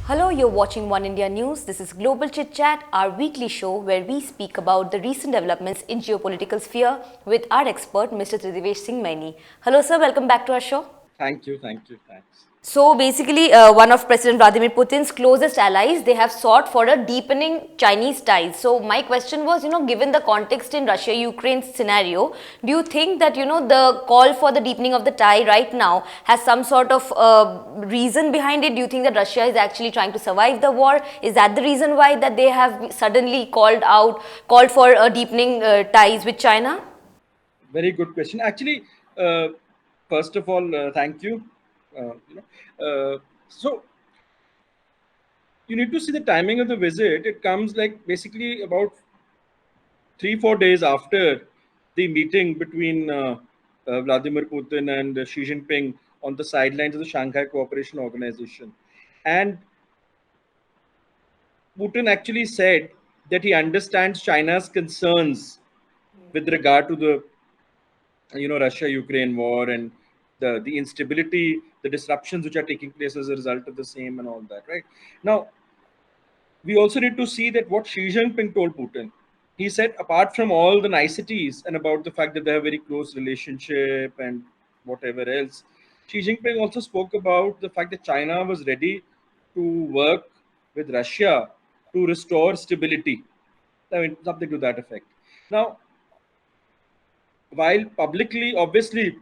Hello, you're watching Oneindia News. This is Global Chit Chat, our weekly show where we speak about the recent developments in geopolitical sphere with our expert, Mr. Tridivesh Singh Maini. Hello, sir. Welcome back to our show. Thanks. So basically, one of President Vladimir Putin's closest allies, they have sought for a deepening Chinese ties. So my question was, given the context in Russia-Ukraine scenario, do you think that, the call for the deepening of the tie right now has some sort of reason behind it? Do you think that Russia is actually trying to survive the war? Is that the reason why that they have suddenly called for a deepening ties with China? Very good question. Actually, uh, first of all, thank you. Uh, you so you need to see the timing of the visit. It comes like basically about 3-4 days after the meeting between Vladimir Putin and Xi Jinping on the sidelines of the Shanghai Cooperation Organization, and Putin actually said that he understands China's concerns with regard to the Russia Ukraine war and the instability, the disruptions which are taking place as a result of the same and all that, right? Now we also need to see that what Xi Jinping told Putin. He said, apart from all the niceties and about the fact that they have very close relationship and whatever else, Xi Jinping also spoke about the fact that China was ready to work with Russia to restore stability. I mean, something to that effect. Now, while publicly, obviously,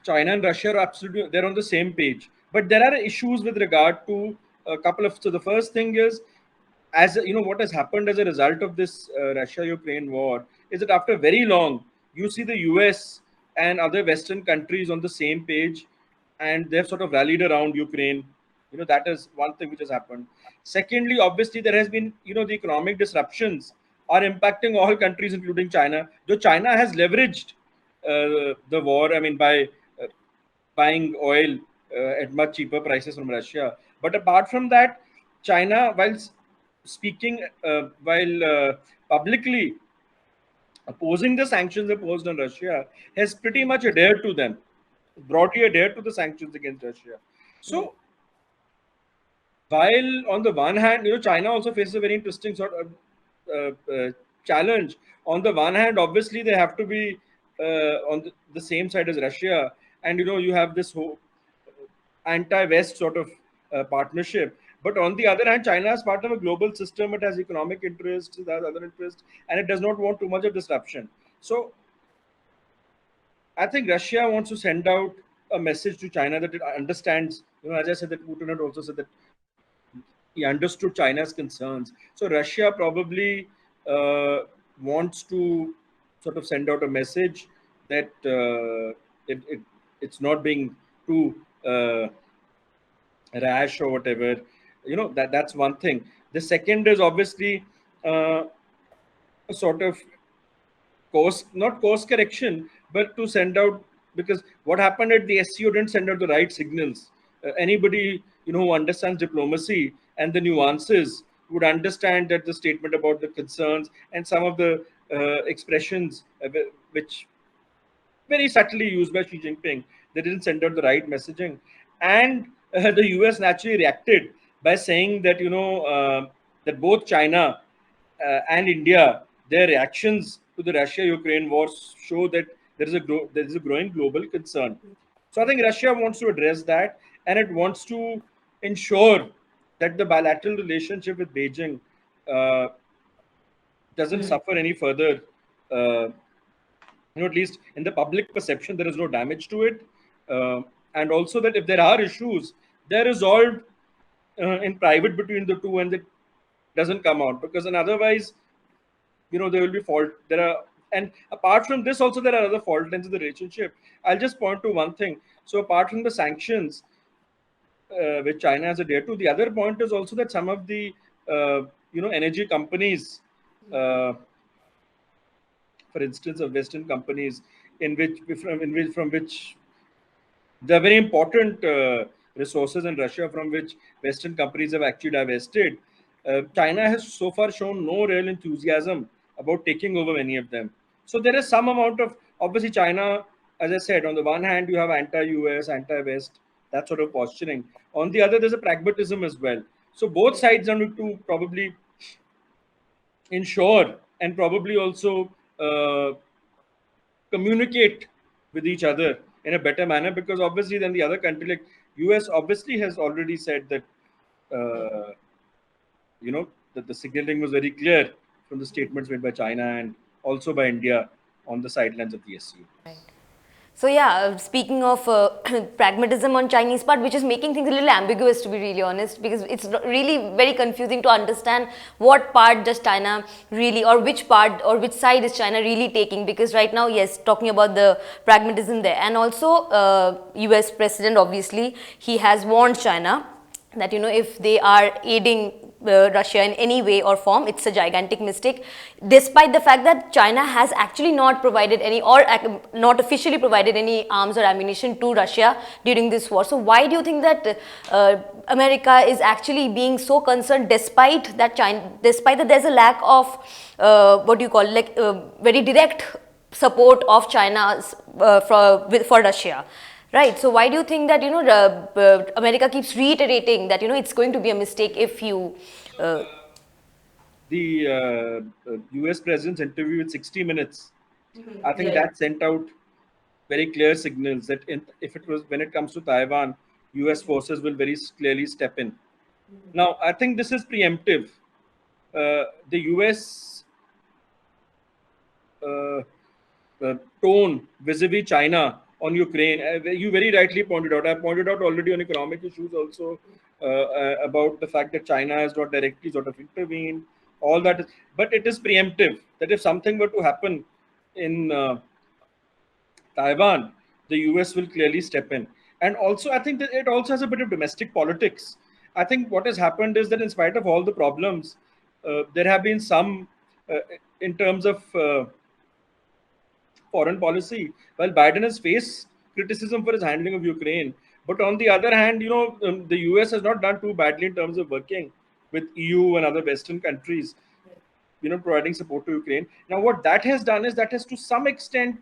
China and Russia are absolutely they're on the same page, but there are issues with regard to a couple of. So the first thing is, as you know, what has happened as a result of this Russia-Ukraine war is that after very long, you see the US and other Western countries on the same page, and they've sort of rallied around Ukraine. That is one thing which has happened. Secondly, obviously, there has been the economic disruptions are impacting all countries, including China. Though China has leveraged the war, I mean, by buying oil at much cheaper prices from Russia. But apart from that, China, while speaking, while publicly opposing the sanctions imposed on Russia, has pretty much adhered to them, broadly adhered to the sanctions against Russia. So, while on the one hand, China also faces a very interesting sort of challenge. On the one hand, obviously, they have to be on the same side as Russia, and you have this whole anti-West sort of partnership. But on the other hand, China is part of a global system. It has economic interests, it has other interests, and it does not want too much of disruption. So I think Russia wants to send out a message to China that it understands. As I said, that Putin had also said that he understood China's concerns. So Russia probably wants to sort of send out a message that it's not being too rash or whatever. That's one thing. The second is obviously a sort of not course correction, but to send out, because what happened at the SCO didn't send out the right signals. Anybody who understands diplomacy and the nuances would understand that the statement about the concerns and some of the expressions which very subtly used by Xi Jinping, they didn't send out the right messaging, and the US naturally reacted by saying that that both China and India, their reactions to the Russia-Ukraine war show that there is a growing global concern. So I think Russia wants to address that, and it wants to ensure that the bilateral relationship with Beijing uh, doesn't suffer any further. Uh, at least in the public perception, there is no damage to it, and also that if there are issues, they're resolved in private between the two, and it doesn't come out, because then otherwise there will be fault there are. And apart from this also, there are other fault lines in the relationship. I'll just point to one thing. So apart from the sanctions which China has adhered to, the other point is also that some of the energy companies, uh, for instance of Western companies, from which there are very important resources in Russia from which Western companies have actually divested. China has so far shown no real enthusiasm about taking over any of them. So there is some amount of, obviously, China, as I said, on the one hand, you have anti-US, anti-West that sort of posturing. On the other, there's a pragmatism as well. So both sides are need to probably ensure and probably also communicate with each other in a better manner, because obviously then the other country like US obviously has already said that uh, that the signaling was very clear from the statements made by China and also by India on the sidelines of the SCO. So yeah, speaking of pragmatism on Chinese part, which is making things a little ambiguous, to be really honest, because it's really very confusing to understand what part does China really, or which part or which side is China really taking, because right now, yes, talking about the pragmatism there, and also US President, obviously, he has warned China that if they are aiding Russia in any way or form, it's a gigantic mistake, despite the fact that China has actually not provided any, or not officially provided any arms or ammunition to Russia during this war. So why do you think that America is actually being so concerned, despite that there's a lack of what do you call, like very direct support of China for Russia? Right. So why do you think that America keeps reiterating that it's going to be a mistake if you? The US president's interview with 60 Minutes, I think Right. that sent out very clear signals that if it was when it comes to Taiwan, US forces will very clearly step in. Now, I think this is preemptive. The US uh, tone vis-a-vis China on Ukraine. You very rightly pointed out. I pointed out already on economic issues also about the fact that China has not directly sort of intervened. All that is, but it is preemptive that if something were to happen in Taiwan, the US will clearly step in. And also, I think that it also has a bit of domestic politics. I think what has happened is that in spite of all the problems, there have been some, in terms of foreign policy. While Biden has faced criticism for his handling of Ukraine, but on the other hand, the US has not done too badly in terms of working with EU and other Western countries, providing support to Ukraine. Now, what that has done is that has to some extent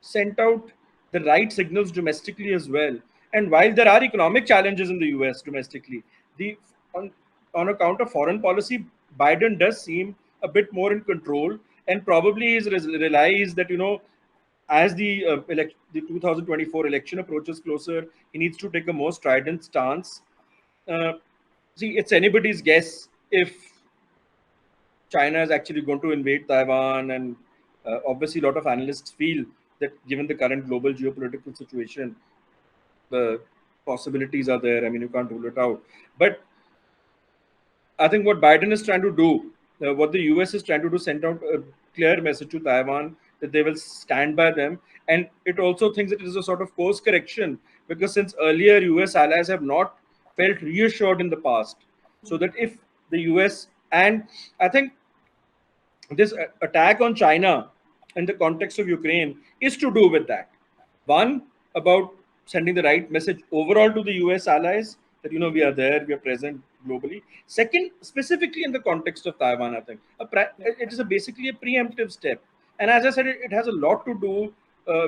sent out the right signals domestically as well. And while there are economic challenges in the US domestically, the on, on account of foreign policy, Biden does seem a bit more in control, and probably is realized that as the 2024 election approaches closer, he needs to take a more strident stance. Uh, See, it's anybody's guess if China is actually going to invade Taiwan, and obviously, a lot of analysts feel that given the current global geopolitical situation, the possibilities are there. I mean, you can't rule it out. But I think what Biden is trying to do, what the US is trying to do, send out a clear message to Taiwan that they will stand by them. And it also thinks that it is a sort of course correction, because since earlier US allies have not felt reassured in the past. So that if the US, and I think this attack on China in the context of Ukraine is to do with that. One, about sending the right message overall to the US allies that we are there, we are present globally. Second, specifically in the context of Taiwan, I think it is basically a preemptive step. And as I said, it has a lot to do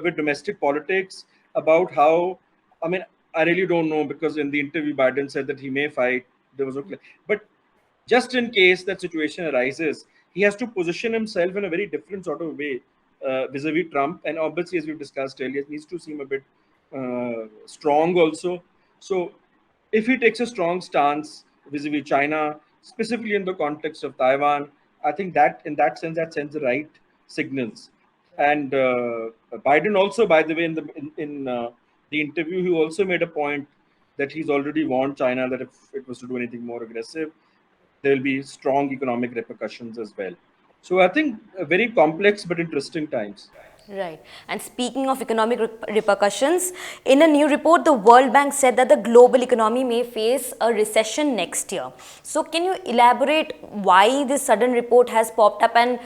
with domestic politics, about how, I mean, I really don't know, because in the interview, Biden said that he may fight. There was no, but just in case that situation arises, he has to position himself in a very different sort of way vis-a-vis Trump. And obviously, as we've discussed earlier, it needs to seem a bit strong also. So, if he takes a strong stance vis-a-vis China, specifically in the context of Taiwan, I think that in that sense, that sends the right signals. And Biden also, by the way, in the interview, he also made a point that he's already warned China that if it was to do anything more aggressive, there will be strong economic repercussions as well. So I think very complex but interesting times. Right. And speaking of economic repercussions, in a new report, the World Bank said that the global economy may face a recession next year. So, can you elaborate why this sudden report has popped up, and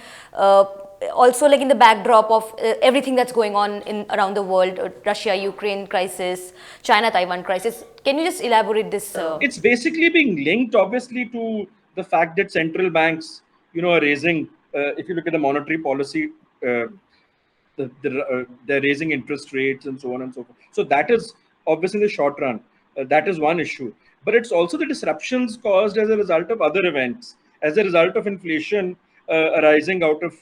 also like in the backdrop of everything that's going on in around the world, Russia, Ukraine crisis, China, Taiwan crisis? Can you just elaborate this? It's basically being linked, obviously, to the fact that central banks, are raising. If you look at the monetary policy, they're raising interest rates and so on and so forth. So that is obviously in the short run. That is one issue. But it's also the disruptions caused as a result of other events, as a result of inflation arising out of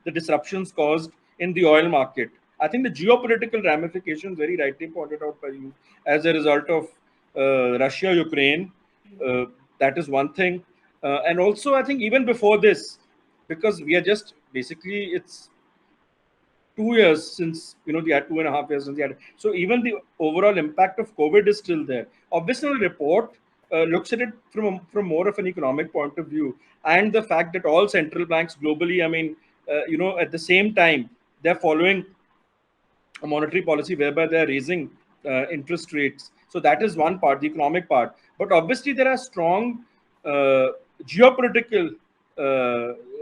the disruptions caused in the oil market. I think the geopolitical ramifications, very rightly pointed out by you, as a result of Russia, Ukraine, uh, that is one thing. And also, I think even before this, because we are just basically, it's 2 years since, they had 2.5 years since they had. So even the overall impact of COVID is still there. Obviously, the report looks at it from more of an economic point of view, and the fact that all central banks globally, I mean, at the same time, they're following a monetary policy whereby they're raising interest rates. So that is one part, the economic part. But obviously, there are strong geopolitical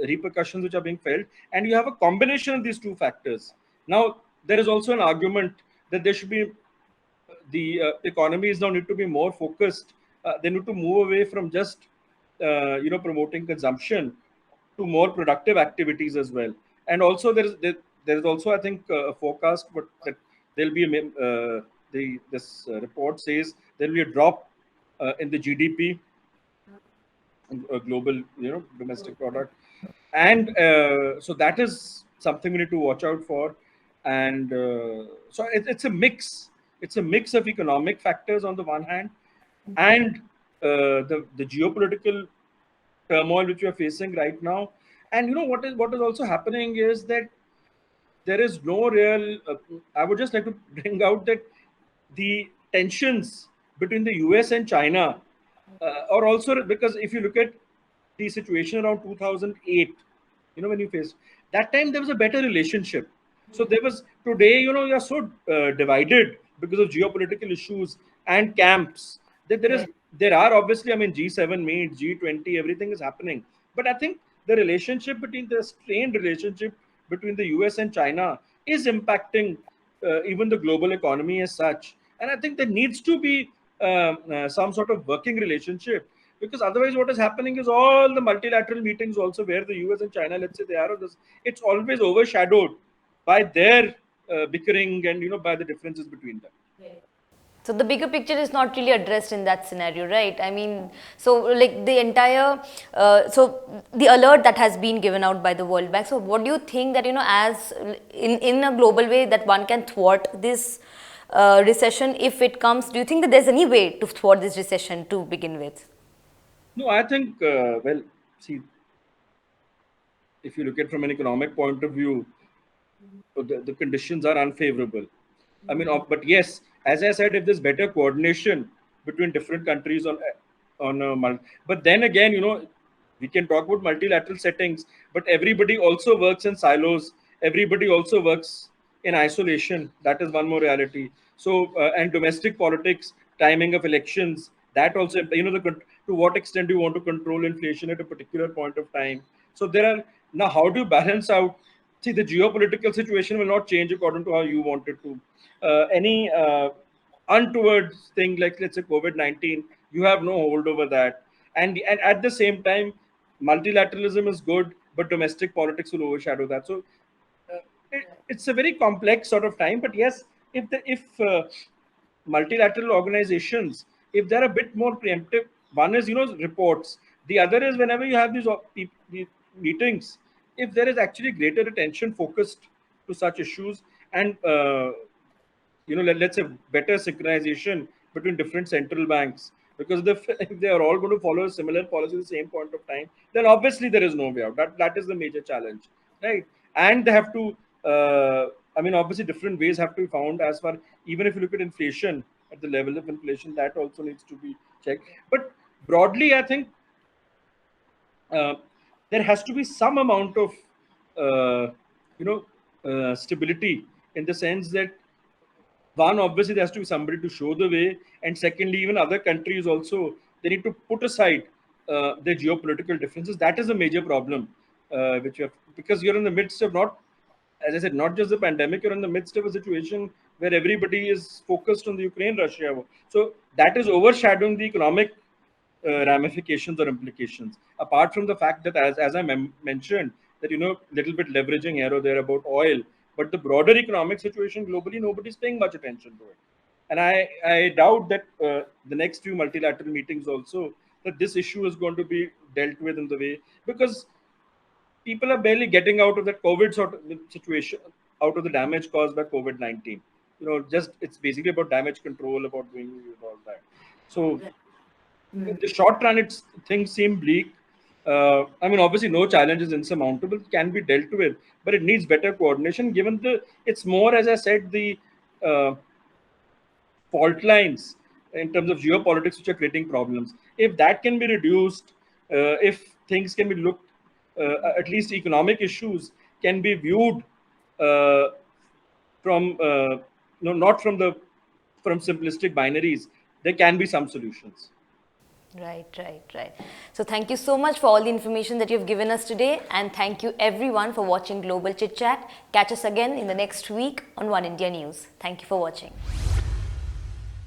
repercussions which are being felt, and you have a combination of these two factors. Now, there is also an argument that there should be the economies now need to be more focused. They need to move away from just promoting consumption to more productive activities as well. And also there is also, I think, a forecast, but that there'll be this report says there'll be a drop in the GDP, global, domestic product, and so that is something we need to watch out for. And so it's a mix. It's a mix of economic factors on the one hand, and the geopolitical turmoil which we are facing right now. And what is also happening is that there is no real. I would just like to bring out that the tensions between the US and China are also, because if you look at the situation around 2008, when you faced that time, there was a better relationship. So there was, today, you're so divided because of geopolitical issues and camps, that there are obviously, I mean, G7 meets, G20, everything is happening. But I think the strained relationship between the US and China is impacting even the global economy as such. And I think there needs to be some sort of working relationship, because otherwise what is happening is all the multilateral meetings also where the US and China, let's say, they are on this, it's always overshadowed by their bickering and by the differences between them. So the bigger picture is not really addressed in that scenario, right? I mean, so like the entire, so the alert that has been given out by the World Bank. So what do you think that, as in a global way, that one can thwart this recession if it comes? Do you think that there's any way to thwart this recession to begin with? No, I think, well, see, if you look at from an economic point of view, the conditions are unfavorable. I mean, but yes, as I said, if there's better coordination between different countries but then again, we can talk about multilateral settings, but everybody also works in silos. Everybody also works in isolation. That is one more reality. So, and domestic politics, timing of elections, that also, to what extent do you want to control inflation at a particular point of time? So there are, now, how do you balance out? See, the geopolitical situation will not change according to how you want it to. Any untoward thing like, let's say, COVID-19, you have no hold over that. And at the same time, multilateralism is good, but domestic politics will overshadow that. So it's a very complex sort of time. But yes, if multilateral organizations, if they're a bit more preemptive, one is, reports. The other is, whenever you have these meetings, if there is actually greater attention focused to such issues, and let's say better synchronization between different central banks, because if they are all going to follow a similar policy at the same point of time, then obviously there is no way out. That is the major challenge, right? And they have to, I mean, obviously different ways have to be found, as far, even if you look at inflation, at the level of inflation, that also needs to be checked. But broadly, I think uh, there has to be some amount of uh, stability, in the sense that, one, obviously there has to be somebody to show the way, and secondly, even other countries also, they need to put aside their geopolitical differences. That is a major problem, which you have, because you're in the midst of, not, as I said, not just the pandemic, you're in the midst of a situation where everybody is focused on the Ukraine Russia war. So that is overshadowing the economic ramifications or implications, apart from the fact that, as I mentioned, that, little bit leveraging here or there about oil, but the broader economic situation globally, nobody's paying much attention to it. And I doubt that the next few multilateral meetings also, that this issue is going to be dealt with in the way, because people are barely getting out of that COVID sort of situation, out of the damage caused by COVID-19. Just it's basically about damage control, about doing all that. So in the short run, things seem bleak. I mean, obviously, no challenge is insurmountable; can be dealt with, but it needs better coordination. Given it's more, as I said, the uh, fault lines in terms of geopolitics which are creating problems. If that can be reduced, if things can be looked, at least economic issues can be viewed uh, from not from simplistic binaries, there can be some solutions. Right, right, right. So thank you so much for all the information that you've given us today, and thank you everyone for watching Global Chit Chat. Catch us again in the next week on One India News. Thank you for watching.